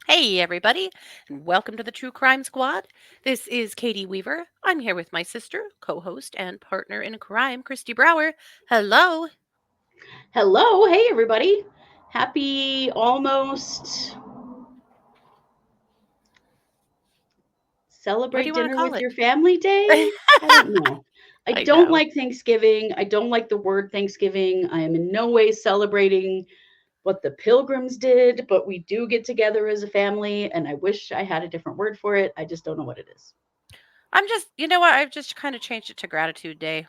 Hey, everybody, and welcome to the True Crime Squad. This is Katie Weaver. I'm here with my sister, co host, and partner in crime, Christy Brower. Hello. Hello. Hey, everybody. Happy almost What do you celebrate want to dinner call with it? your family day. I don't know. I I don't know. like Thanksgiving. I don't like the word Thanksgiving. I am in no way celebrating what the pilgrims did, but we do get together as a family, and I wish I had a different word for it. I just don't know what it is. You know what? I've just kind of changed it to Gratitude Day.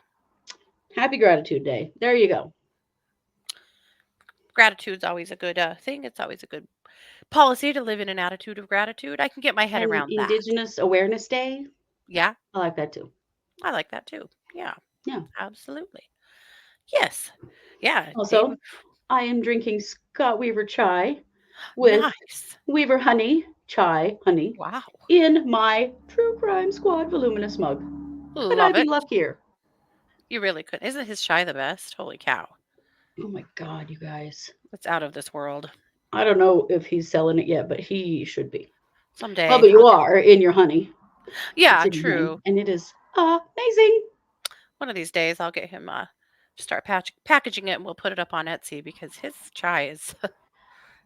Happy Gratitude Day. There you go. Gratitude's always a good thing. It's always a good policy to live in an attitude of gratitude. I can get my head And around that. Indigenous Awareness Day. Yeah, I like that too. I like that too. Yeah, Yeah. absolutely. Yes. Yeah, day. Also, I am drinking Scott Weaver chai with Nice. Weaver honey, chai honey, Wow. in my True Crime Squad voluminous mug. Could I Love be it. luckier? You really could. Isn't his chai the best? Holy cow. Oh my God, you guys. It's out of this world. I don't know if he's selling it yet, but he should be. Well, Someday but you I'll get. are in your honey. It's Yeah, in your honey, true. and it is amazing. One of these days I'll get him start packaging it and we'll put it up on Etsy because his chai is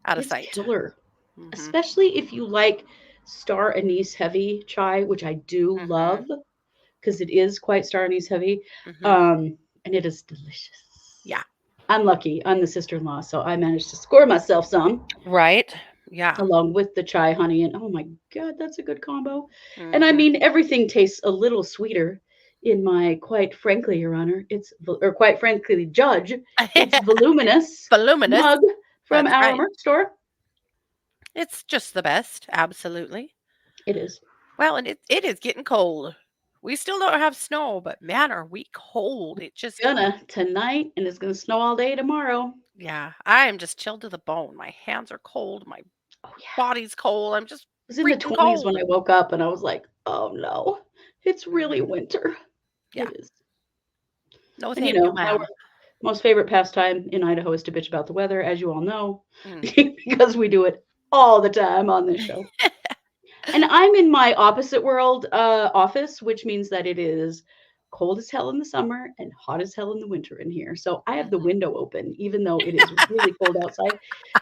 out of It's sight. killer, Mhm. especially if you like star anise heavy chai, which I do Mhm. love because it is quite star anise heavy, Mhm. and it is delicious. Yeah. I'm lucky. I'm the sister-in-law, so I managed to score myself some Right? Yeah. along with the chai honey. And oh my God, that's a good combo. And I Mhm. mean, everything tastes a little sweeter in my, quite frankly, Your Honor, or quite frankly, Judge, it's voluminous Voluminous. mug from That's our right. merch store. It's just the best. Absolutely. It is. Well, and it is getting cold. We still don't have snow, but man, are we cold. It just Gonna tonight, and it's gonna snow all day tomorrow. yeah, I am just chilled to the bone. My hands are cold, my Oh yeah. body's cold. I'm just It was in the freaking 20s cold. when I woke up and I was like, oh no, it's really Mhm. winter. Yeah. It is. No, And thank you, our ma'am. most favorite pastime in Idaho is to bitch about the weather, as you all know, Mm. because we do it all the time on this show. And I'm in my opposite world office, which means that it is cold as hell in the summer and hot as hell in the winter in here. So I have the Mhm. window open, even though it is really cold outside,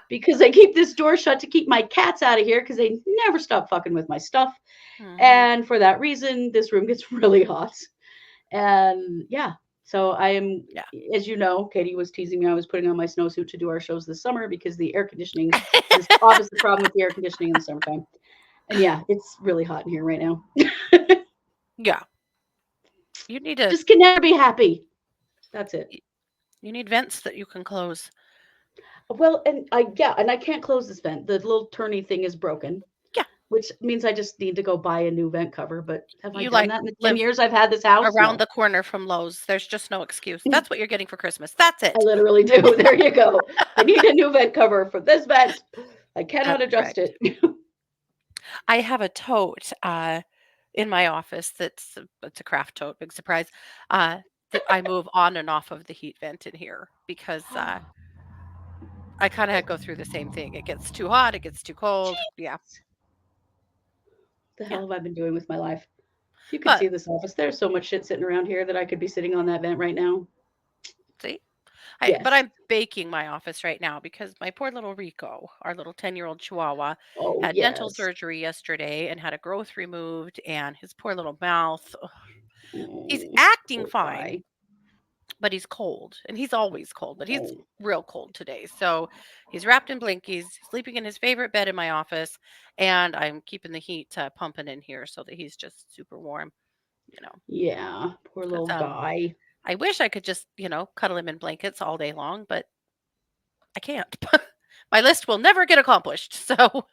because I keep this door shut to keep my cats out of here because they never stop fucking with my stuff. Mhm. And for that reason, this room gets really hot. And yeah, so I am, Yeah. as you know, Katie was teasing me. I was putting on my snowsuit to do our shows this summer because the air conditioning, this opposite problem with the air conditioning in the summertime. And yeah, it's really hot in here right now. Yeah. You need to Just can never be happy. That's it. y- you need vents that you can close. Well, and I can't close this vent. The little turny thing is broken, Yeah. which means I just need to go buy a new vent cover. But have I You done like that in the 10 live years I've had this house? around No. the corner from Lowe's. There's just no excuse. That's what you're getting for Christmas. That's I it. literally do. There you go. I need a new vent cover for this vent. I cannot That's adjust correct. it. I have a tote in my office it's a craft tote, big surprise. That I move on and off of the heat vent in here because I kind of go through the same thing. It gets too hot, it gets too cold. Yeah. Jeez. The Yeah. hell have I been doing with my life? If you could But see this office, there's so much shit sitting around here that I could be sitting on that vent right now. see, but Yes. I'm baking my office right now because my poor little Rico, our little 10-year-old Chihuahua, Oh, had dental yes. surgery yesterday and had a growth removed, and his poor little mouth. Ugh, he's Oh, acting poor fine, guy. but he's cold, and he's always cold, but he's Oh, real cold today. So he's wrapped in blankies, sleeping in his favorite bed in my office, and I'm keeping the heat pumping in here so that he's just super warm. You know, yeah. Poor because little guy. I wish I could just cuddle him in blankets all day long, but I can't. My list will never get accomplished. So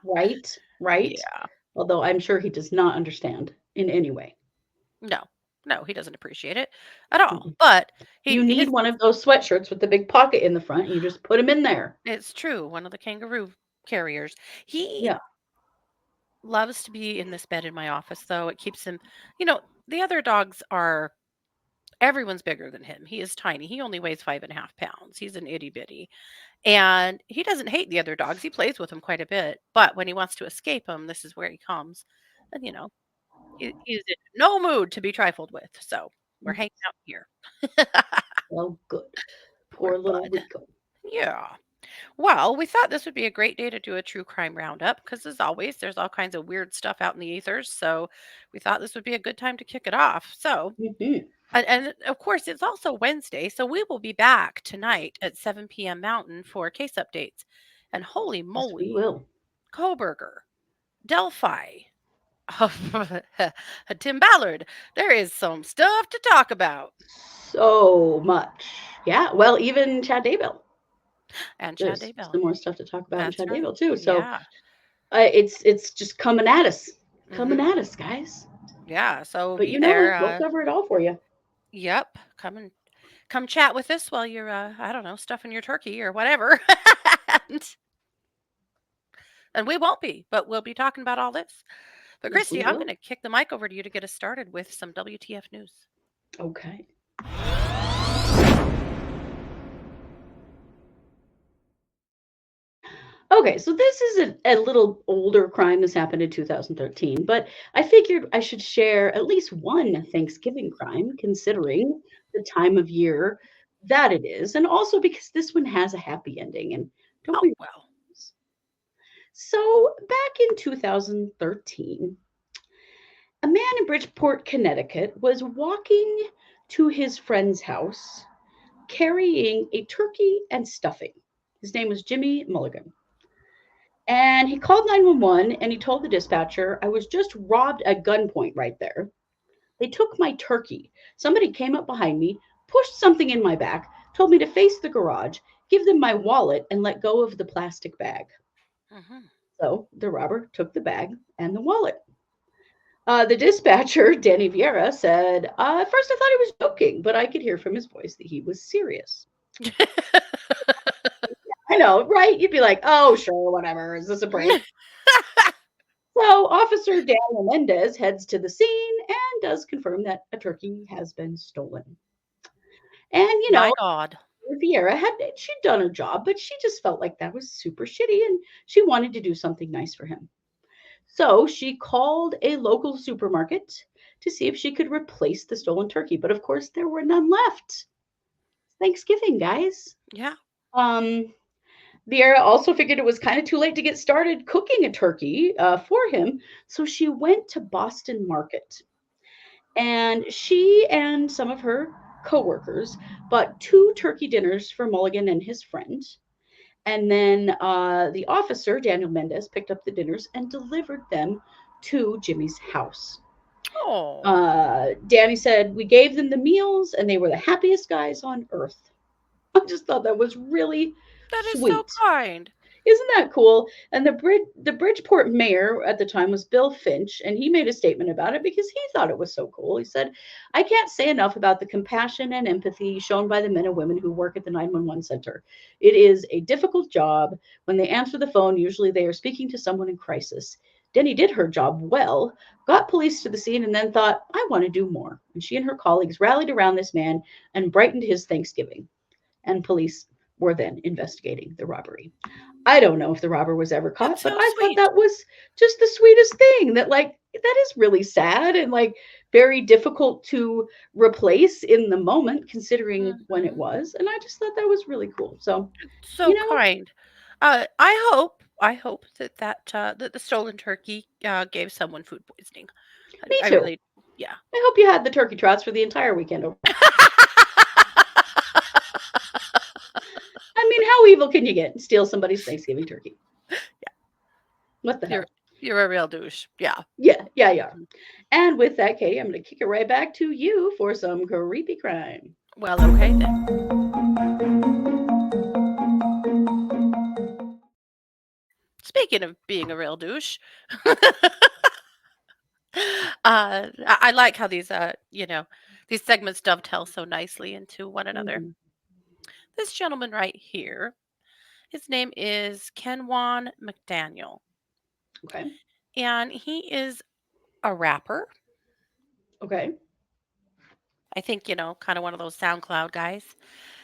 Right? Right? yeah, Although I'm sure he does not understand in any way. no, No, he doesn't appreciate it at all. Mm-mm. But You he need his one of those sweatshirts with the big pocket in the front. You just put them in there. it's true, one of the kangaroo carriers. He Yeah. loves to be in this bed in my office, though. It keeps him, you know, the other dogs are everyone's bigger than him. He is tiny. He only weighs 5.5 pounds. He's an itty bitty. And he doesn't hate the other dogs. He plays with them quite a bit. But when he wants to escape them, this is where he comes. And, he's in no mood to be trifled with. So we're hanging out here. Well, good. Poor Poor little bud. Rico. Yeah. Well, we thought this would be a great day to do a true crime roundup because, as always, there's all kinds of weird stuff out in the ethers. So we thought this would be a good time to kick it off. So, Hmm. and of course, it's also Wednesday. So we will be back tonight at 7 p.m. Mountain for case updates. And holy Yes, we moly, will. Coburger, Delphi, Tim Ballard, there is some stuff to talk about. So much. Yeah. Well, even Chad Daybell. And Chad There's Daybell. some more stuff to talk about in That's Chad right. Daybell too. So Yeah. it's just coming Hmm. at us, guys. Yeah. So But be you know there. it. We'll cover it all for you. Yep. Come chat with us while you're I don't know, stuffing your turkey or whatever. and, and we won't be, but we'll be talking about all this. But Yes, we Christy, I'm will. going to kick the mic over to you to get us started with some WTF news. Okay. Okay, so this is a little older crime. This happened in 2013, but I figured I should share at least one Thanksgiving crime, considering the time of year that it is, and also because this one has a happy ending. And don't Oh, we? well. So, back in 2013, a man in Bridgeport, Connecticut was walking to his friend's house carrying a turkey and stuffing. His name was Jimmy Mulligan. And he called 911 and he told the dispatcher, I was just robbed at gunpoint right there. They took my turkey. Somebody came up behind me, pushed something in my back, told me to face the garage, give them my wallet, and let go of the plastic bag. Hmm. So the robber took the bag and the wallet. The dispatcher, Danny Vieira, said, at first I thought he was joking, but I could hear from his voice that he was serious. I know, right? You'd be like, oh, sure, whatever. Is this a prank? So Officer Daniel Mendez heads to the scene and does confirm that a turkey has been stolen. And, My God. Vieira she'd done her job, but she just felt like that was super shitty and she wanted to do something nice for him. So she called a local supermarket to see if she could replace the stolen turkey. But of course, there were none left. Thanksgiving, guys. Yeah. Um, Vieira also figured it was kind of too late to get started cooking a turkey for him. So she went to Boston Market and she and some of her coworkers bought two turkey dinners for Mulligan and his friend. And then the officer, Daniel Mendez, picked up the dinners and delivered them to Jimmy's house. Oh, Danny said, we gave them the meals and they were the happiest guys on earth. I just thought that was really that is so sweet. kind. Isn't that cool? And the Bridgeport mayor at the time was Bill Finch, and he made a statement about it because he thought it was so cool. He said, I can't say enough about the compassion and empathy shown by the men and women who work at the 911 center. It is a difficult job. When they answer the phone, usually they are speaking to someone in crisis. Denny did her job well, got police to the scene, and then thought, I want to do more. And she and her colleagues rallied around this man and brightened his Thanksgiving. And police were then investigating the robbery. I don't know if the robber was ever caught, That's but so I thought sweet. that was just the sweetest thing that that is really sad and very difficult to replace in the moment considering when it Hmm. was. And I just thought that was really cool. So, So you know, kind. I hope that the stolen turkey gave someone food poisoning. me I too. really, yeah. I hope you had the turkey trots for the entire weekend. I mean, how evil can you get? Steal somebody's Thanksgiving turkey. What the you're hell? you're a real douche. Yeah. Yeah, yeah, yeah. And with that, Katie, I'm going to kick it right back to you for some creepy crime. Well, okay then. Speaking of being a real douche, I like how these these segments dovetail so nicely into one another. Mhm. This gentleman right here, his name is Kenjuan McDaniel, Okay. and he is a rapper. Okay. I think, kind of one of those SoundCloud guys.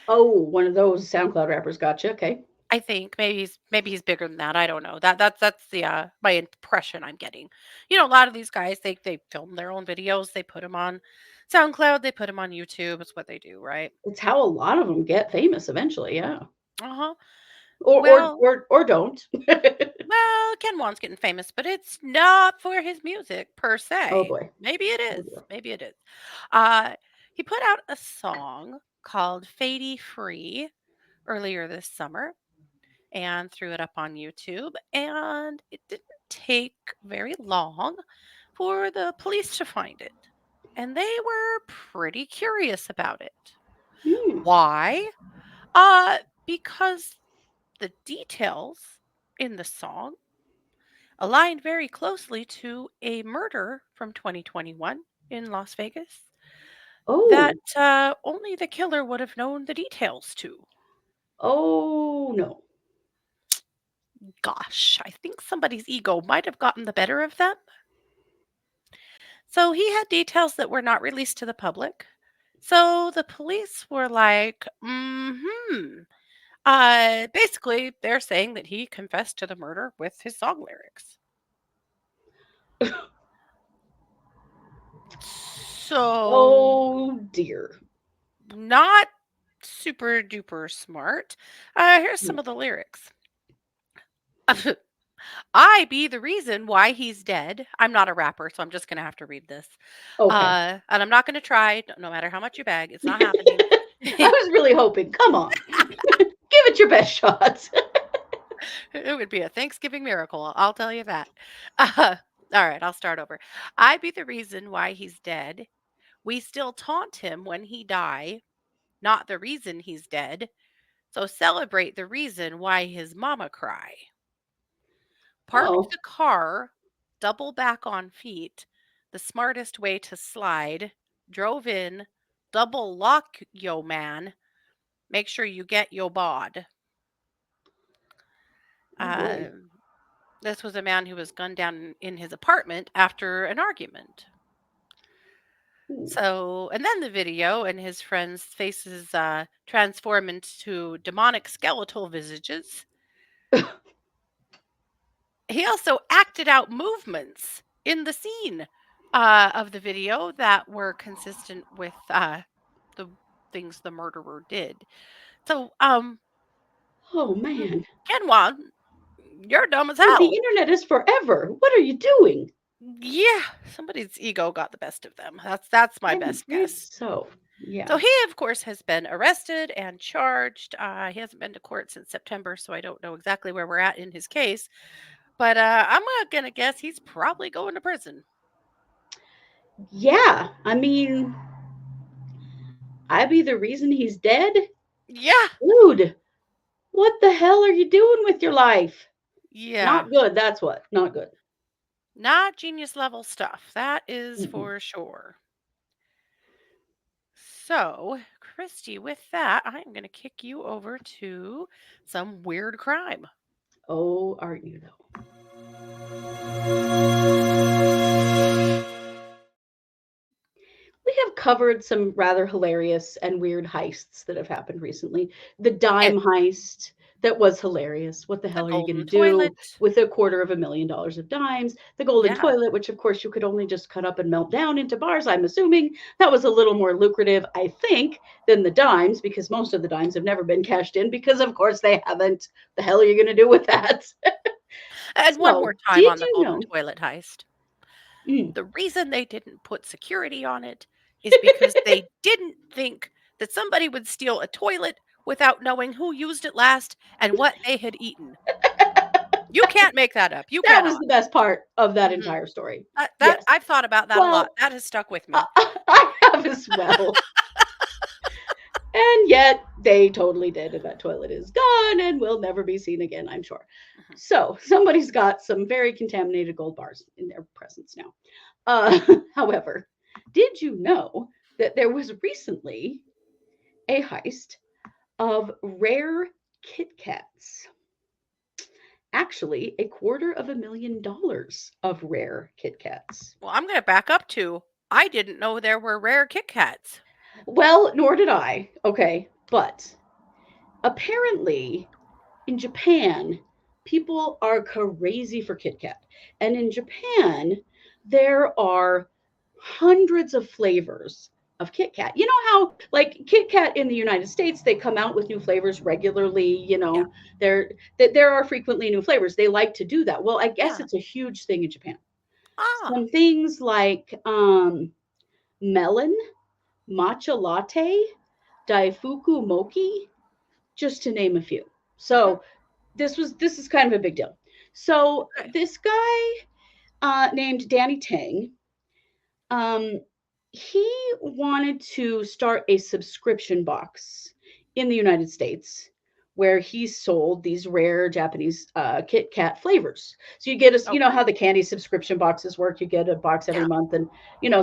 Oh, one of those SoundCloud rappers. Gotcha. Okay. I think maybe he's bigger than that. I don't know. That's the my impression I'm getting. A lot of these guys they film their own videos, they put them on SoundCloud, they put them on YouTube. It's what they do, right? It's how a lot of them get famous eventually. Yeah. Uh-huh. Or or Well, or or don't. Ken Wan's getting famous, but it's not for his music per Oh se. boy. Maybe it Oh is. dear. Maybe it is. Uh, he put out a song called "Fady Free" earlier this summer and threw it up on YouTube. And it didn't take very long for the police to find it. And they were pretty curious about it. Hmm. Why? Because the details in the song aligned very closely to a murder from 2021 in Las Vegas that Oh. only the killer would have known the details to. Oh no. Gosh, I think somebody's ego might have gotten the better of them. So he had details that were not released to the public. So the police were like, hmm. Basically, they're saying that he confessed to the murder with his song lyrics. So, Oh dear. not super duper smart. Here's Hmm. some of the lyrics. I be the reason why he's dead. I'm not a rapper, so I'm just going to have to read this. Okay. And I'm not going to try, no matter how much you beg. It's not happening. I was really hoping. Come on. Give it your best shot. It would be a Thanksgiving miracle, I'll tell you that. All right, I'll start over. I be the reason why he's dead. We still taunt him when he die, not the reason he's dead. So celebrate the reason why his mama cry. Parked Oh. the car, double back on feet, the smartest way to slide. Drove in, double lock yo man. Make sure you get yo bod. Oh boy. Um, this was a man who was gunned down in his apartment after an argument. Ooh. So, and then the video and his friends' faces transform into demonic skeletal visages. He also acted out movements in the scene of the video that were consistent with the things the murderer did. So, Oh man. Kenwan, you're dumb as The hell. internet is forever. What are you doing? Yeah, somebody's ego got the best of them. That's my I'm best afraid guess. so. So Yeah. he, of course, has been arrested and charged. He hasn't been to court since September, so I don't know exactly where we're at in his case. But I'm gonna guess he's probably going to prison. Yeah. I mean, I be the reason he's dead? Yeah, Dude, what the hell are you doing with your life? yeah, Not good. That's what. Not good. not genius level stuff. That is Mm-mm. for sure. So, Christy, with that, I'm gonna kick you over to some weird crime. Oh, aren't you though? We have covered some rather hilarious and weird heists that have happened recently. The Okay, dime heist that was hilarious. What the the hell are you going to golden do toilet. with $250,000 of dimes? The golden Yeah. toilet, which of course you could only just cut up and melt down into bars. I'm assuming that was a little more lucrative, I think, than the dimes because most of the dimes have never been cashed in because, of course, they haven't. The hell are you going to do with that? And one more So, time did on the you golden know? toilet heist. Mm. The reason they didn't put security on it is because they didn't think that somebody would steal a toilet without knowing who used it last and what they had eaten. You can't make that up. You That was cannot. the best part of that Mhm. entire story. That Yes. I've thought about that a lot. Well, That has stuck with I, me. I have as well. And yet they totally did. And that toilet is gone and will never be seen again, I'm sure. Mhm. So somebody's got some very contaminated gold bars in their presence now. However, did you know that there was recently a heist of rare Kit Kats. Actually, $250,000 of rare Kit Kats. Well, I'm gonna back up to I didn't know there were rare Kit Kats. Well, nor did I. Okay, but apparently in Japan, people are crazy for Kit Kat. And in Japan, there are hundreds of flavors of Kit Kat. You know how, like Kit Kat in the United States, they come out with new flavors regularly. Yeah. There are frequently new flavors. They like to do that. Well, I guess Yeah. it's a huge thing in Japan. Ah. Some things like melon, matcha latte, daifuku mochi, just to name a few. Mhm. So this is kind of a big deal. So Okay. this guy named Danny Tang, um, he wanted to start a subscription box in the United States where he sold these rare Japanese Kit Kat flavors. So you get a, you know Okay. how the candy subscription boxes work. You get a box every Yeah. month, and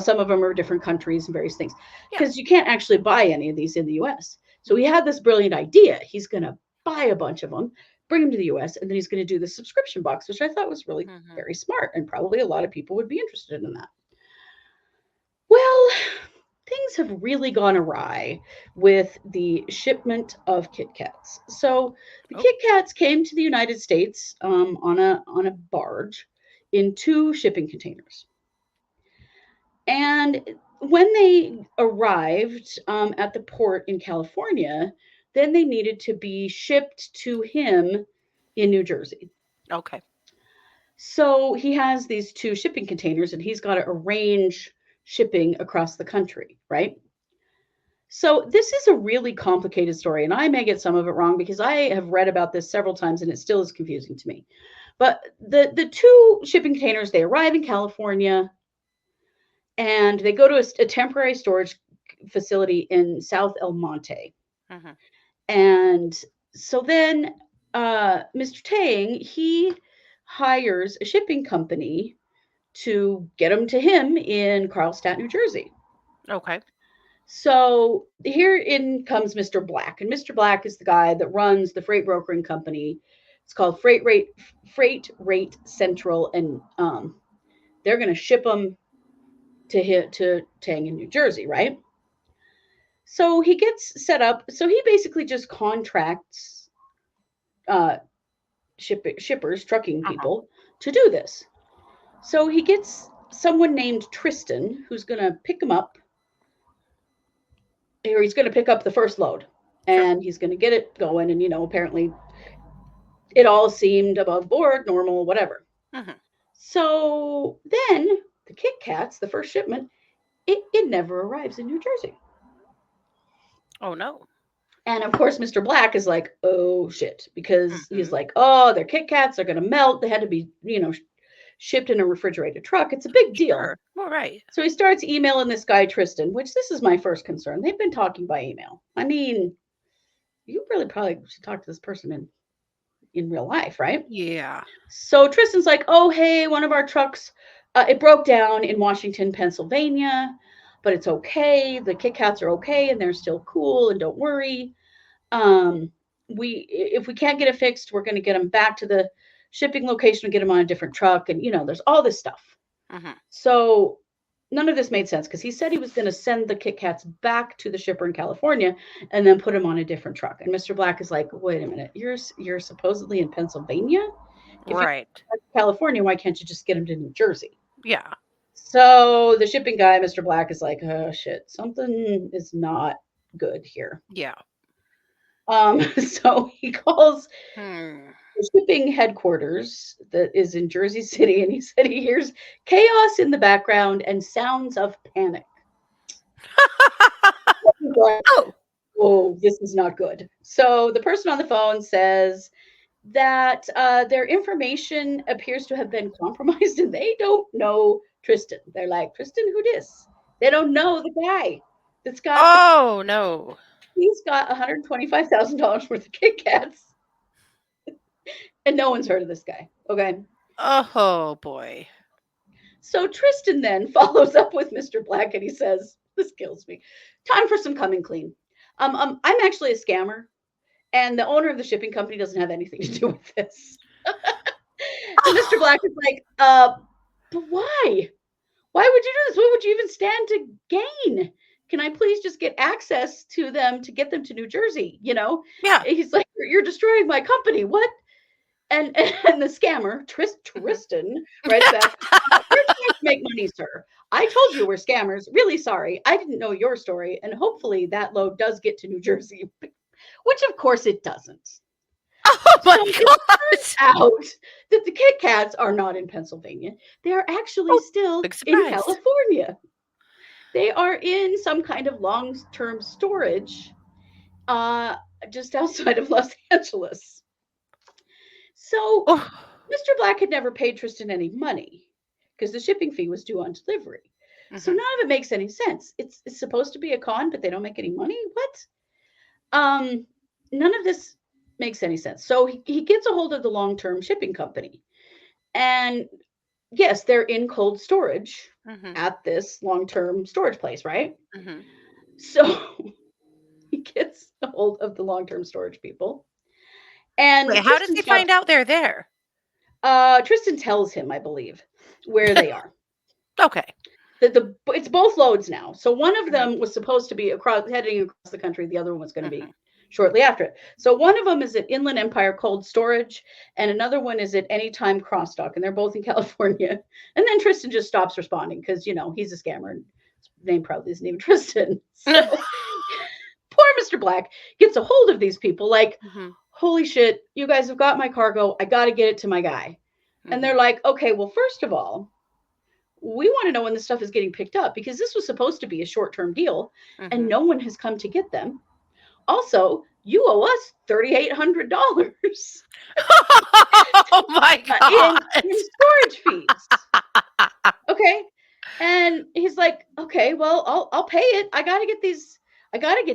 some of them are different countries and various things. Yeah. Because you can't actually buy any of these in the U.S. So he Mhm. had this brilliant idea. He's going to buy a bunch of them, bring them to the U.S., and then he's going to do the subscription box, which I thought was really Mhm. very smart, and probably a lot of people would be interested in that. Well, things have really gone awry with the shipment of Kit Kats. So the Oh. Kit Kats came to the United States on a barge in two shipping containers, and when they arrived at the port in California, then they needed to be shipped to him in New Jersey. Okay. So he has these two shipping containers, and he's got to arrange shipping across the country, right? So this is a really complicated story, and I may get some of it wrong because I have read about this several times and it still is confusing to me. But the two shipping containers, they arrive in California and they go to a temporary storage facility in South El Monte. Mhm. And so then Mr. Tang, he hires a shipping company to get them to him in Carlstadt, New Jersey. Okay. So here in comes Mr. Black, and Mr. Black is the guy that runs the freight brokering company. It's called Freight Rate Central, and they're going to ship them to Tang in New Jersey, right? So he gets set up. So he basically just contracts uh, shippers, trucking Uh-huh. people, to do this. So he gets someone named Tristan who's going to pick him up, or he's going to pick up the first load, Sure. and he's going to get it going. And apparently it all seemed above board, normal, whatever. Mhm. So then the Kit Kats, the first shipment, it never arrives in New Jersey. Oh no. And of course, Mr. Black is like, oh shit, because he's Mhm. like, oh, they're Kit Kats, they're going to melt. They had to be, shipped in a refrigerated truck. It's a big deal. Sure. All right. So he starts emailing this guy, Tristan, which this is my first concern. They've been talking by email. I mean, you really probably should talk to this person in real life, right? Yeah. So Tristan's like, oh, hey, one of our trucks, it broke down in Washington, Pennsylvania, but it's okay. The Kit Kats are okay and they're still cool, and don't worry. Um, if we can't get it fixed, we're going to get them back to the shipping location and get them on a different truck. And, there's all this stuff. Mhm. So none of this made sense because he said he was going to send the Kit Kats back to the shipper in California and then put them on a different truck. And Mr. Black is like, wait a minute, you're supposedly in Pennsylvania? If you're Right. in California, why can't you just get them to New Jersey? Yeah. So the shipping guy, Mr. Black, is like, oh shit, something is not good here. Yeah. So he calls Hmm. the shipping headquarters that is in Jersey City, and he said he hears chaos in the background and sounds of panic. He's like, Oh. oh, this is not good. So the person on the phone says that their information appears to have been compromised and they don't know Tristan. They're like, Tristan, who dis? They don't know the guy that's got Oh no. he's got $125,000 worth of Kit Kats, and no one's heard of this guy. Okay. Oh boy. So Tristan then follows up with Mr. Black and he says, This kills me. Time for some coming clean. I'm actually a scammer, and the owner of the shipping company doesn't have anything to do with this. And Mr. Black is like, but why? Why would you do this? What would you even stand to gain? Can I please just get access to them to get them to New Jersey? Yeah. He's like, you're destroying my company. What? And the scammer, Mhm. Tristan, writes back, we're trying to make money, sir. I told you we're scammers. Really sorry. I didn't know your story. And hopefully that load does get to New Jersey, which of course it doesn't. Oh my So it gosh. out that the Kit Kats are not in Pennsylvania. They are actually Oh, still big in surprise. California. They are in some kind of long term storage uh, just outside of Los Angeles. So Oh. Mr. Black had never paid Tristan any money because the shipping fee was due on delivery. So Mhm. none of it makes any sense. It's supposed to be a con, but they don't make any money. What? Um, None of this makes any sense. So he gets a hold of the long term shipping company, and yes, they're in cold storage Mhm. at this long term storage place, right? Mhm. So he gets a hold of the long term storage people, Wait, and how does Tristan he stops. find out they're there? Tristan tells him, I believe, where they are. Okay. It's both loads now. So one of Mhm. them was supposed to be heading across the country. The other one was going to be Mhm. shortly after it. So one of them is at Inland Empire Cold Storage, and another one is at Anytime Crossdock, and they're both in California. And then Tristan just stops responding because he's a scammer, and his name probably isn't even Tristan. So poor Mr. Black gets a hold of these people, like, Mhm. holy shit, you guys have got my cargo. I got to get it to my guy. And they're Mhm. like, okay, well, first of all, we want to know when this stuff is getting picked up because this was supposed to be a short term deal and Mhm. no one has come to get them. Also, you owe us $3,800 Oh my in god. storage fees. Okay. And he's like, okay, well, I'll pay it. I gotta get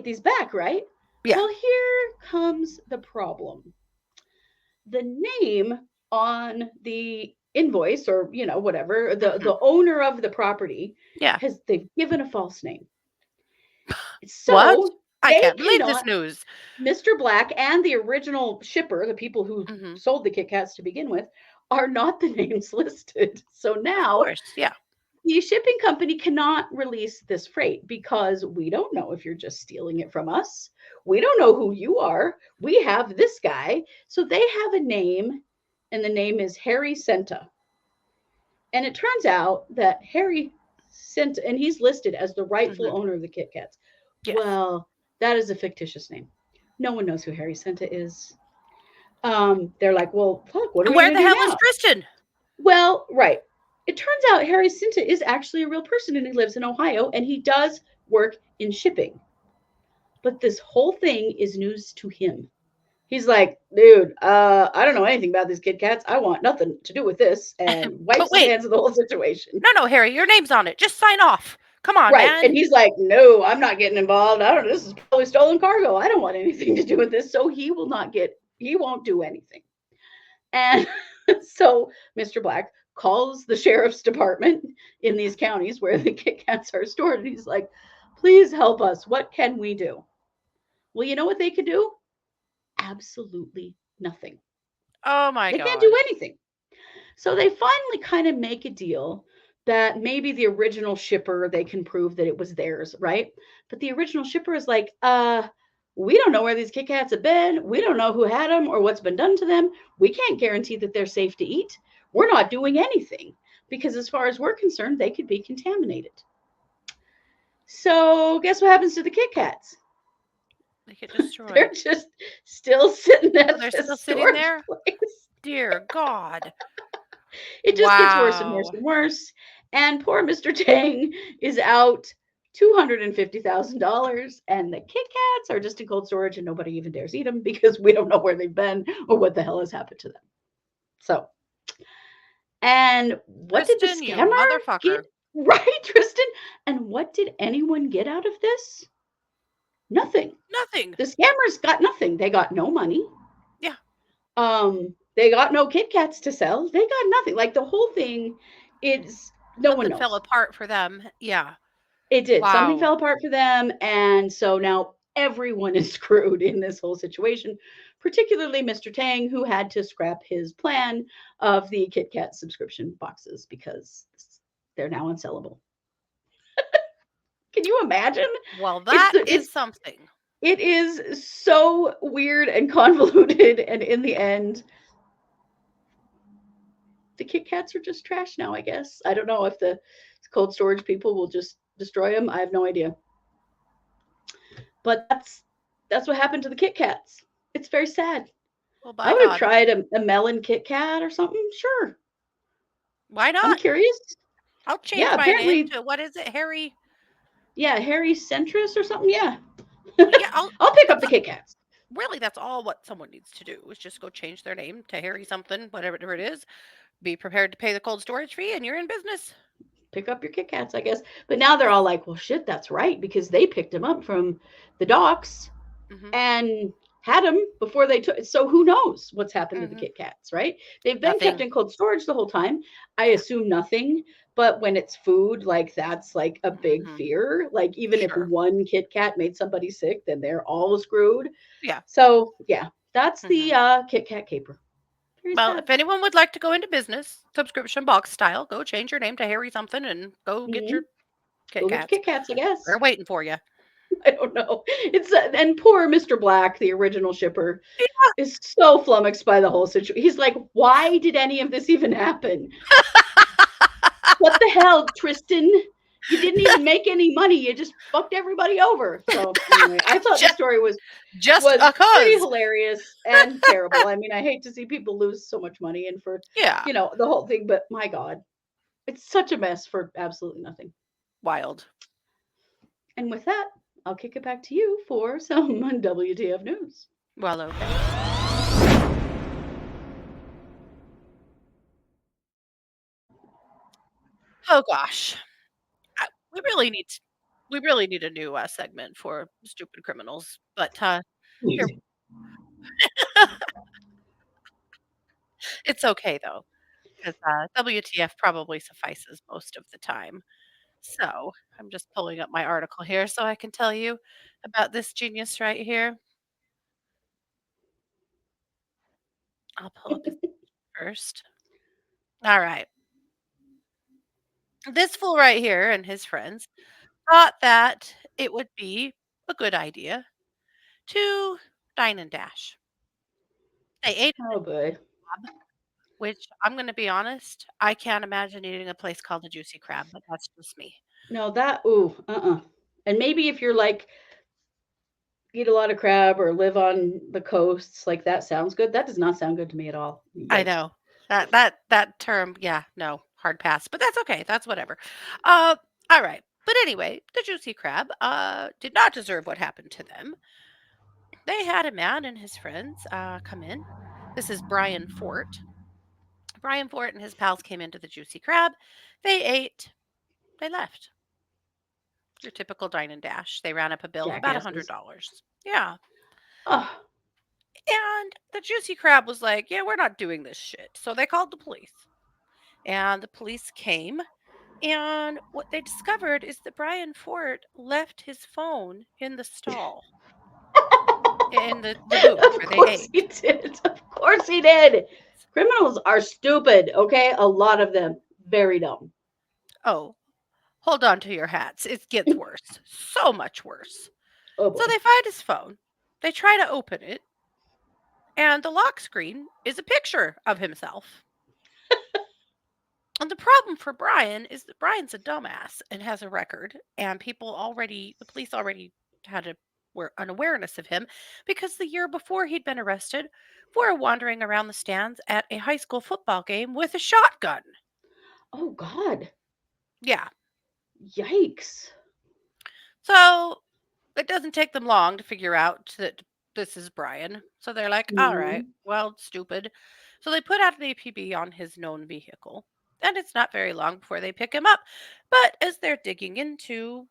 these back, right? Yeah. Well, here comes the problem. The name on the invoice or whatever, Mhm. the owner of the property Yeah. they've given a false name. What? So I they can't believe this cannot, news. Mr. Black and the original shipper, the people who Mhm. sold the Kit Kats to begin with, are not the names listed. So Of now course. Yeah. the shipping company cannot release this freight because we don't know if you're just stealing it from us. We don't know who you are. We have this guy. So they have a name, and the name is Harry Senta. And it turns out that Harry Senta, and he's listed as the rightful Mhm. owner of the Kit Kats. Yes. Well, that is a fictitious name. No one knows who Harry Senta is. They're like, well, fuck, what are And we where going the to do hell is now? Tristan? Well, right. It turns out Harry Senta is actually a real person and he lives in Ohio and he does work in shipping. But this whole thing is news to him. He's like, dude, I don't know anything about these Kit Kats. I want nothing to do with this, and But wipes his wait. hands of the whole situation. No, no, Harry, your name's on it. Just sign off. Come on, Right. And man. he's like, no, I'm not getting involved. I don't know. This is probably stolen cargo. I don't want anything to do with this. So he won't do anything. And so Mr. Black calls the sheriff's department in these Mhm. counties where the Kit Kats are stored. And he's like, please help us. What can we do? Well, you know what they could do? Absolutely nothing. Oh my They can't do gosh. anything. So they finally kind of make a deal that maybe the original shipper, they can prove that it was theirs, right? But the original shipper is like, we don't know where these Kit Kats have been. We don't know who had them or what's been done to them. We can't guarantee that they're safe to eat. We're not doing anything because, as far as we're concerned, they could be contaminated. So, guess what happens to the Kit Kats? They get They're destroyed. just still sitting Oh, at they're this still sitting storage there? place. Dear God. It just gets worse and worse Wow. and worse. And poor Mr. Tang is out $250,000, and the Kit Kats are just in cold storage, and nobody even dares eat them because we don't know where they've been or what the hell has happened to them. So, and what did the Tristan, you scammer get? motherfucker. Right, Tristan? And what did anyone get out of this? Nothing. Nothing. The scammers got nothing. They got no money. Yeah. They got no Kit Kats to sell. They got nothing. Like the whole thing is no one Something fell knows. apart for them. Yeah. It did. Something Wow. fell apart for them, and so now everyone is screwed in this whole situation, particularly Mr. Tang, who had to scrap his plan of the KitKat subscription boxes because they're now unsellable. Can you imagine? Well, It's that the is something. it is so weird and convoluted, and in the end, the Kit Kats are just trash now. I guess I don't know if the cold storage people will just destroy them. I have no idea. But that's what happened to the Kit Kats. It's very sad. Well, I by would have God. tried a melon Kit Kat or something. Sure, Why I'm not? curious. I'll Yeah, change my name apparently, to what is it, Harry? yeah, Harry Centris or something. Yeah, Yeah, I'll. I'll pick up That's the Kit Kats. really that's all what someone needs to do is just go change their name to Harry something, whatever it is. Be prepared to pay the cold storage fee, and you're in business. Pick up your Kit Kats, I guess. But now they're all like, well, shit, that's right, because they picked them up from the docks Hmm. and had them before they took. So who knows what's happened to the Hmm. Kit Kats, right? They've been kept Nothing. in cold storage the whole time. I Yeah. assume nothing. But when it's food, like that's like a big Hmm. fear. Like even if Sure. one Kit Kat made somebody sick, then they're all screwed. Yeah. So yeah, that's Hmm. the Kit Kat caper. Very Well, sad. if anyone would like to go into business, subscription box style, go change your name to Harry something and go get Hmm. your Kit Go get your Kats. Kit Kats, I They're guess. waiting for you. I don't know. It's and poor Mr. Black, the original shipper, Yeah. is so flummoxed by the whole situation. He's like, "Why did any of this even happen? What the hell, Tristan? You didn't even make any money. You just fucked everybody over." So anyway, I thought the just, story just was a pretty cuz. hilarious and terrible. I mean, I hate to see people lose so much money and for Yeah. the whole thing, but my God, it's such a mess for absolutely nothing. Wild. And with that, I'll kick it back to you for some WTF news. Well, okay. Oh gosh. I, we really need to, we really need a new segment for stupid criminals. But here it's okay though, because WTF probably suffices most of the time. So I'm just pulling up my article here so I can tell you about this genius right here. I'll pull up his first. All right. This fool right here and his friends thought that it would be a good idea to dine and dash. They ate at Oh boy. the club, which I'm going to be honest, I can't imagine eating a place called the Juicy Crab, but that's just me. No, that ooh, And maybe if you're like eat a lot of crab or live on the coasts, like that sounds good. That does not sound good to me at all. I Yikes. know that term, yeah, no, hard pass, but that's okay. That's whatever. Uh, all right. But anyway, the Juicy Crab did not deserve what happened to them. They had a man and his friends come in. This is Brian Fort. Brian Fort and his pals came into the Juicy Crab. They ate. They left. Your typical dine and dash. They ran up a bill of about Jackasses. $100. Yeah. Oh, And the Juicy Crab was like, yeah, we're not doing this shit. So they called the police. And the police came. And what they discovered is that Brian Fort left his phone in the stall, in the booth of where they course he ate. did. Of course he did. Criminals are stupid, okay? A lot of them. Very dumb. Oh, hold on to your hats. It gets worse. So much worse. Oh So boy. they find his phone. They try to open it, and the lock screen is a picture of himself. And the problem for Brian is that Brian's a dumbass and has a record, and the police already had an awareness of him because the year before he'd been arrested for wandering around the stands at a high school football game with a shotgun. Oh God. Yeah. Yikes. So it doesn't take them long to figure out that this is Brian. So they're like, all right, Hmm. well, stupid. So they put out an APB on his known vehicle. And it's not very long before they pick him up. But as they're digging into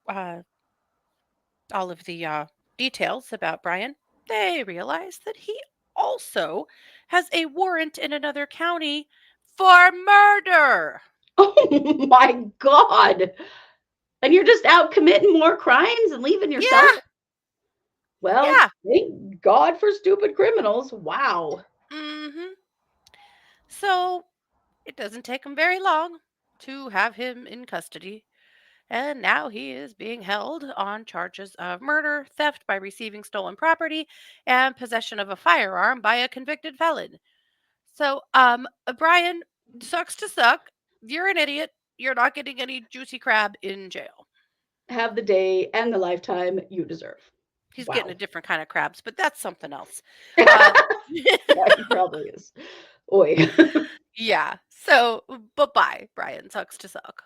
all of the details about Brian, they realize that he also has a warrant in another county for murder. Oh my God. And you're just out committing more crimes and leaving yourself. Yeah, Well, yeah. thank God for stupid criminals. Wow. Mhm. So, it doesn't take him very long to have him in custody, and now he is being held on charges of murder, theft by receiving stolen property, and possession of a firearm by a convicted felon. So, Brian, sucks to suck. You're an idiot. You're not getting any juicy crab in jail. Have the day and the lifetime you deserve. He's getting a Wow. different kind of crabs, but that's something else. Uh, Yeah, he probably is. Oi. yeah. So, bye bye, Brian. Sucks to suck.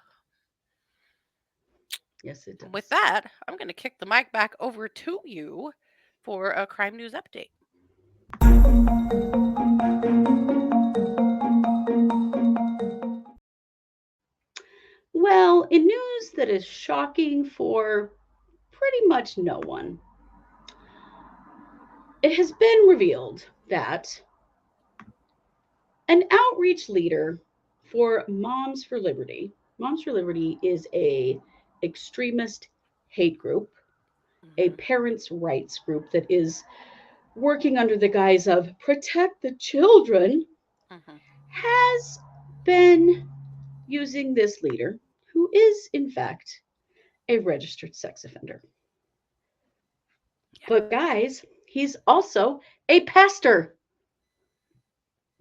Yes, it With does. that, I'm going to kick the mic back over to you for a crime news update. Well, in news that is shocking for pretty much no one, it has been revealed that an outreach leader for Moms for Liberty is a extremist hate group, a Hmm. parents' rights group that is working under the guise of protect the children, Hmm. has been using this leader, who is in fact a registered sex offender. Yeah. But guys, he's also a pastor.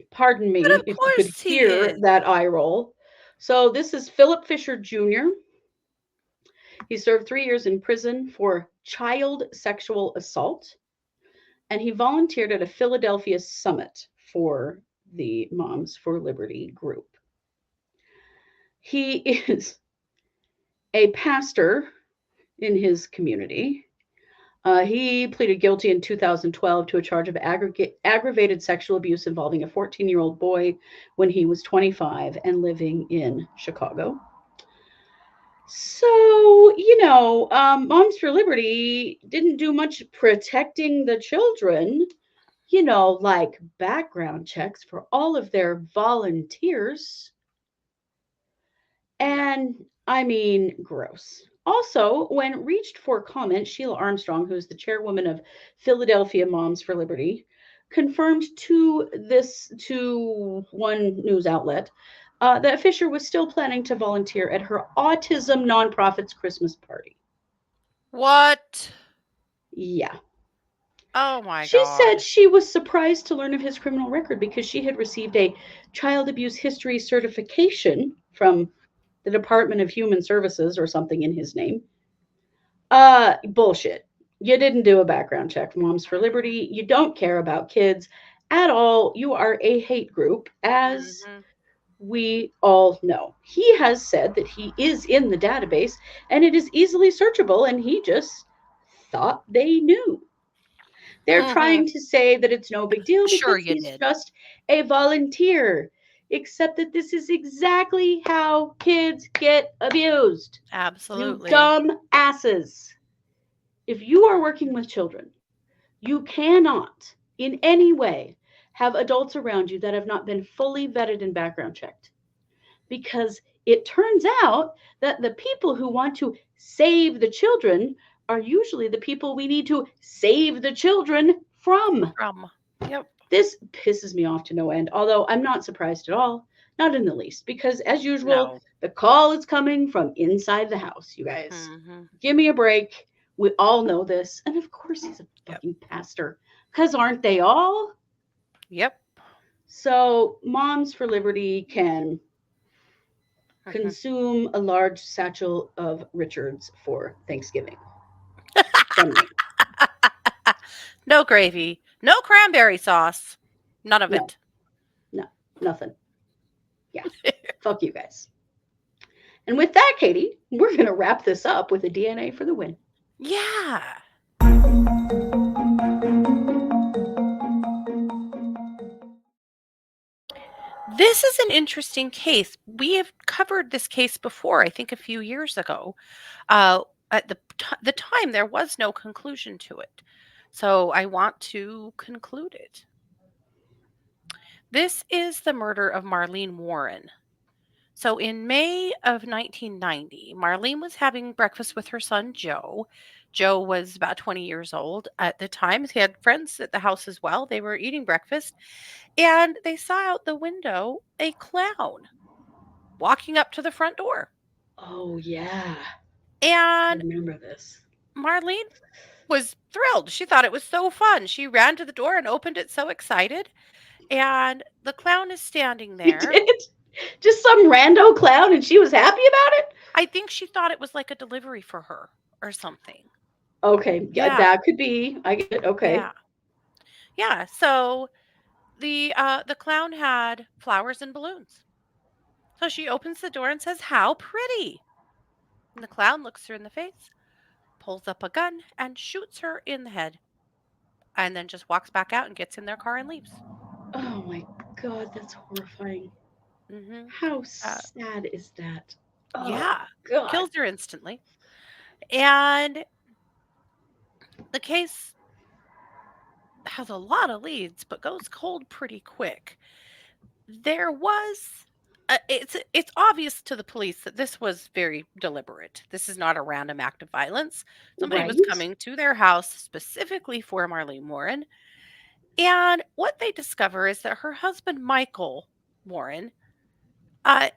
Pardon But me of if you could course he hear is. that eye roll. So this is Philip Fisher Jr. He served 3 years in prison for child sexual assault, and he volunteered at a Philadelphia summit for the Moms for Liberty group. He is a pastor in his community. He pleaded guilty in 2012 to a charge of aggravated sexual abuse involving a 14-year-old boy when he was 25 and living in Chicago. So, Moms for Liberty didn't do much protecting the children, like background checks for all of their volunteers. No. And I mean, gross. Also, when reached for comment, Sheila Armstrong, who's the chairwoman of Philadelphia Moms for Liberty, confirmed to one news outlet that Fisher was still planning to volunteer at her autism nonprofit's Christmas party. What? Yeah. Oh my She said God. she was surprised to learn of his criminal record because she had received a child abuse history certification from the Department of Human Services or something in his name. Bullshit. You didn't do a background check, Moms for Liberty. You don't care about kids at all. You are a hate group, as Hmm. we all know. He has said that he is in the database and it is easily searchable, and he just thought they knew. They're Hmm. trying to say that it's no big deal Sure, because you he's did. just a volunteer, except that this is exactly how kids get abused. You Absolutely. dumb asses. If you are working with children, you cannot in any way have adults around you that have not been fully vetted and background checked. Because it turns out that the people who want to save the children are usually the people we need to save the children from. Yep. This pisses me off to no end, although I'm not surprised at all, not in the least, because as usual, No. the call is coming from inside the house, you guys. Hmm. Give me a break. We all know this. And of course, he's a Yep. fucking pastor, because aren't they all? Yep. So, Moms for Liberty can Hmm. consume a large satchel of Richards for Thanksgiving from me. No gravy. No cranberry sauce. None of No, it. no, nothing. Yeah, fuck you guys. And with that, Katie, we're going to wrap this up with a DNA for the win. Yeah. This is an interesting case. We have covered this case before, I think a few years ago. At the time, there was no conclusion to it. So I want to conclude it. This is the murder of Marlene Warren. So in May of 1990, Marlene was having breakfast with her son, Joe. Joe was about 20 years old at the time. He had friends at the house as well. They were eating breakfast and they saw out the window a clown walking up to the front door. Oh, yeah. I And remember this. Marlene was thrilled. She thought it was so fun. She ran to the door and opened it so excited. And the clown is standing You there. did? Just some rando clown and she was happy about it? I think she thought it was like a delivery for her or something. Okay, yeah, Yeah. that could be. I get it. Okay. Yeah. Yeah. So the clown had flowers and balloons. So she opens the door and says, "How pretty." And the clown looks her in the face, pulls up a gun and shoots her in the head, and then just walks back out and gets in their car and leaves. Oh my God, that's horrifying. Mhm. How Uh, sad is that? Oh yeah. God. Kills her instantly. And the case has a lot of leads, but goes cold pretty quick. There was it's obvious to the police that this was very deliberate. This is not a random act of violence. Somebody was Right? coming to their house specifically for Marlene Warren, and what they discover is that her husband Michael Warren, uh,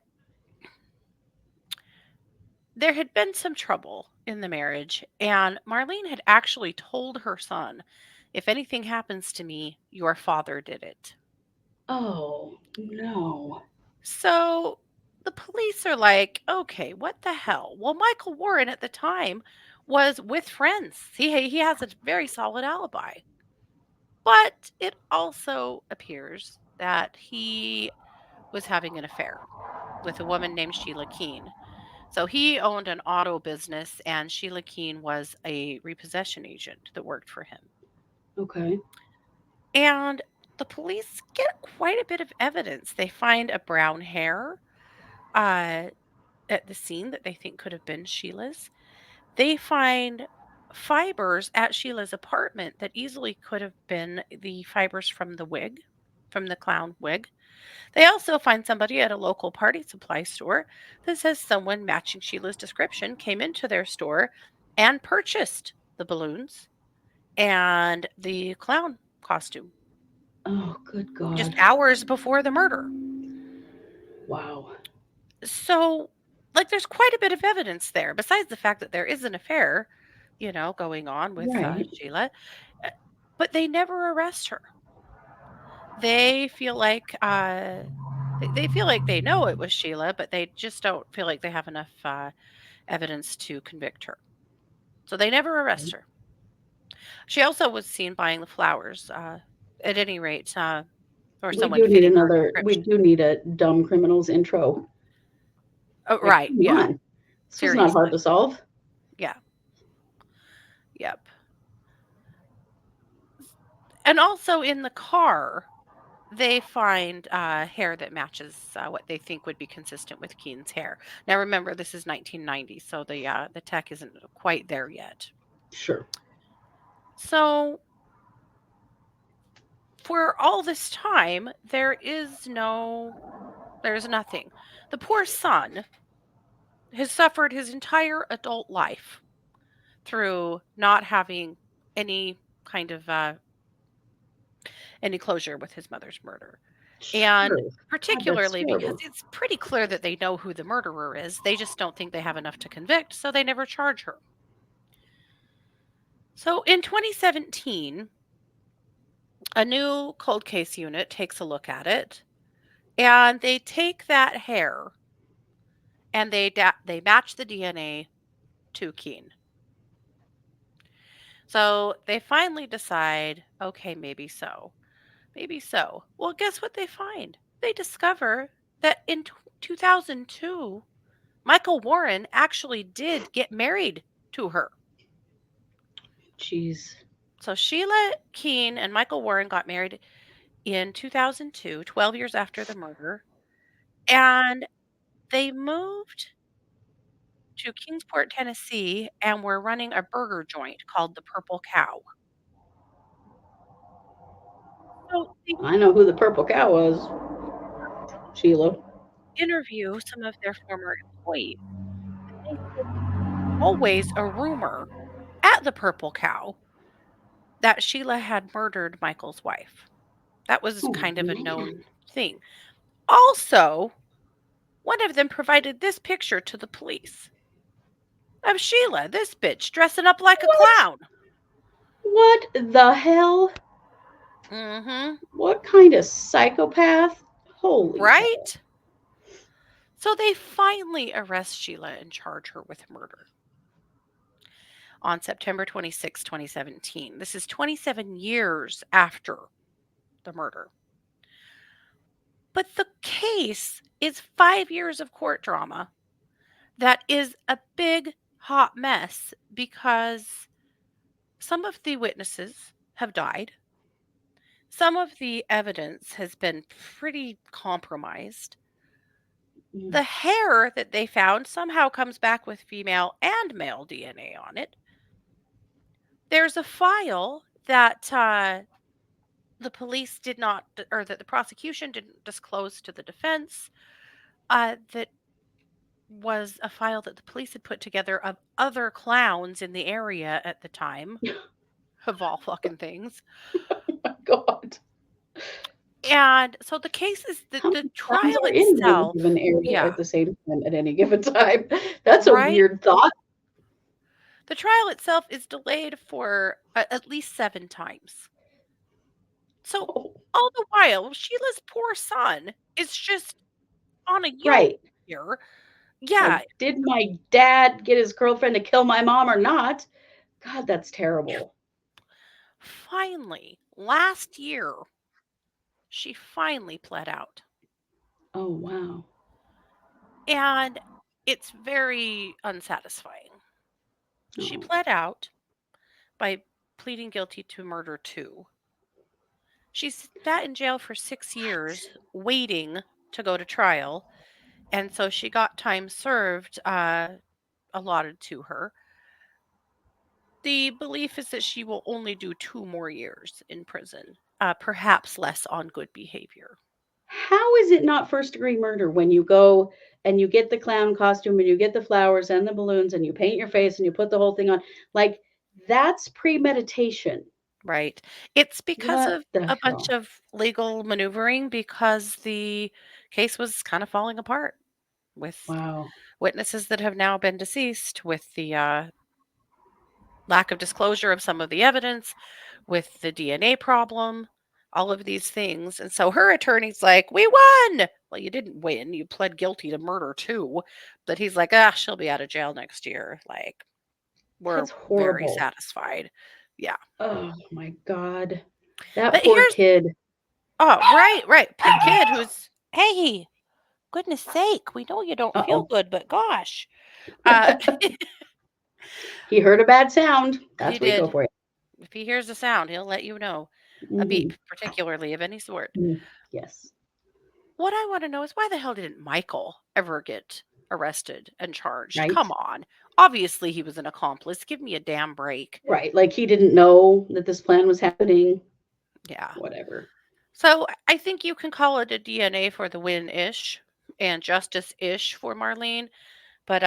there had been some trouble in the marriage, and Marlene had actually told her son, "If anything happens to me, your father did it." Oh no. So the police are like, okay, what the hell? Well, Michael Warren at the time was with friends. He has a very solid alibi. But it also appears that he was having an affair with a woman named Sheila Keen. So he owned an auto business, and Sheila Keen was a repossession agent that worked for him. Okay. And the police get quite a bit of evidence. They find a brown hair uh, at the scene that they think could have been Sheila's. They find fibers at Sheila's apartment that easily could have been the fibers from the wig, from the clown wig. They also find somebody at a local party supply store that says someone matching Sheila's description came into their store and purchased the balloons and the clown costume Oh, good just God. hours before the murder. Wow. So, like, there's quite a bit of evidence there, besides the fact that there is an affair, going on with Right. Sheila. uh, But they never arrest her. They feel like they feel like they know it was Sheila, but they just don't feel like they have enough evidence to convict her. So they never arrest her. She also was seen buying the flowers. At any rate, or We someone do need fitting her another, we description. do need a dumb criminals intro. Oh, Like, right? come Yeah. on. This was not hard Seriously. to solve. Yeah. Yep. And also in the car, they find hair that matches what they think would be consistent with Keen's hair. Now, remember, this is 1990, so the tech isn't quite there yet. Sure. So, for all this time, there's nothing. The poor son has suffered his entire adult life through not having any kind of any closure with his mother's murder. And Sure. God, that's particularly because horrible. it's pretty clear that they know who the murderer is. They just don't think they have enough to convict, so they never charge her. So in 2017, a new cold case unit takes a look at it, and they take that hair and they match the DNA to Keen. So they finally decide, okay, maybe so. Maybe so. Well, guess what they find? They discover that in 2002, Michael Warren actually did get married to her. Jeez. So Sheila Keen and Michael Warren got married in 2002, 12 years after the murder, and they moved to Kingsport, Tennessee, and were running a burger joint called the Purple Cow. So they I know who the purple cow was. Sheila. interview some of their former employees. They said always a rumor at the Purple Cow that Sheila had murdered Michael's wife. That was Oh, kind of a known man. thing. Also, one of them provided this picture to the police of Sheila, this bitch, dressing up like a What? clown. What the hell? Mm-hmm. What kind of psychopath? Holy hell. Right? So they finally arrest Sheila and charge her with murder on September 26, 2017. This is 27 years after the murder. But the case is 5 years of court drama that is a big, hot mess because some of the witnesses have died. Some of the evidence has been pretty compromised. Mm. The hair that they found somehow comes back with female and male DNA on it. There's a file that the police did not, or that the prosecution didn't disclose to the defense, that was a file that the police had put together of other clowns in the area at the time, of all fucking things. Oh my God. And so the case is that How the many clowns trial are in any itself, given area yeah, at the same time at any given time? That's a right? weird thought. The trial itself is delayed for at least 7 times. So Oh, all the while, Sheila's poor son is just on a yoke right. here. Like, Yeah, did my dad get his girlfriend to kill my mom or not? God, that's terrible. finally, last year, she finally pled out. Oh, wow. And it's very unsatisfying. She Oh, pled out by pleading guilty to murder 2. She sat in jail for 6 years what? waiting to go to trial, and so she got time served allotted to her. The belief is that she will only do 2 more years in prison, perhaps less on good behavior. How is it not first degree murder when you go and you get the clown costume and you get the flowers and the balloons and you paint your face and you put the whole thing on? Like, that's premeditation. Right. It's because What of the a bunch hell? of legal maneuvering because the case was kind of falling apart with Wow. witnesses that have now been deceased, with the lack of disclosure of some of the evidence, with the DNA problem, all of these things. And so her attorney's like, "We won." Well, you didn't win. You pled guilty to murder too. But he's like, "Ah, she'll be out of jail next year." Like, we're That's very horrible. satisfied. Yeah. Oh my God. That But poor here's, kid. oh, right, right. Poor kid who's, hey, goodness sake, we know you don't Uh feel oh. good, but gosh. Uh, He heard a bad sound. he That's Rico did. for you. If he hears a sound, he'll let you know. A beep, Hmm. particularly of any sort. Yes. What I want to know is why the hell didn't Michael ever get arrested and charged? Right. Come on. Obviously, he was an accomplice. Give me a damn break. Right. Like he didn't know that this plan was happening. Yeah. Whatever. So I think you can call it a DNA for the win ish and justice ish for Marlene, but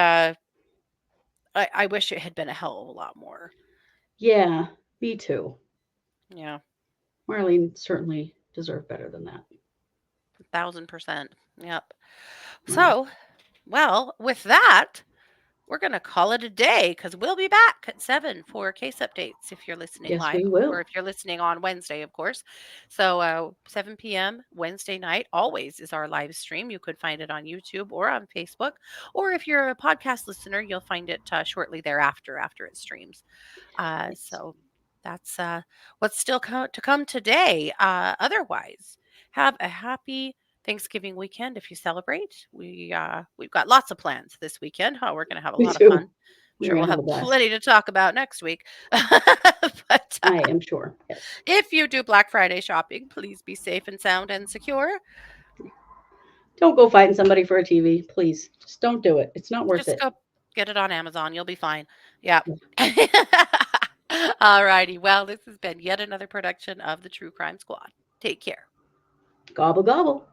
I wish it had been a hell of a lot more. Yeah. Me too. Yeah, Marlene certainly deserved better than that. 1000%. Yep. Wow. So, well, with that, we're going to call it a day because we'll be back at 7 for case updates if you're listening Yes, live, we or will. if you're listening on Wednesday, of course. So, 7 p.m. Wednesday night always is our live stream. You could find it on YouTube or on Facebook. Or if you're a podcast listener, you'll find it shortly thereafter after it streams. Yes. So that's what's still to come today. Otherwise, have a happy Thanksgiving weekend if you celebrate. We've got lots of plans this weekend. Oh, we're going to have a Me lot of fun. too. We're Sure, going we'll to have a have blast. plenty to talk about next week. But I am sure. Yes. if you do Black Friday shopping, please be safe and sound and secure. Don't go fighting somebody for a TV, please. Just don't do it. It's not worth Just it. go get it on Amazon. You'll be fine. Yeah. All righty. Well, this has been yet another production of the True Crime Squad. Take care. Gobble, gobble.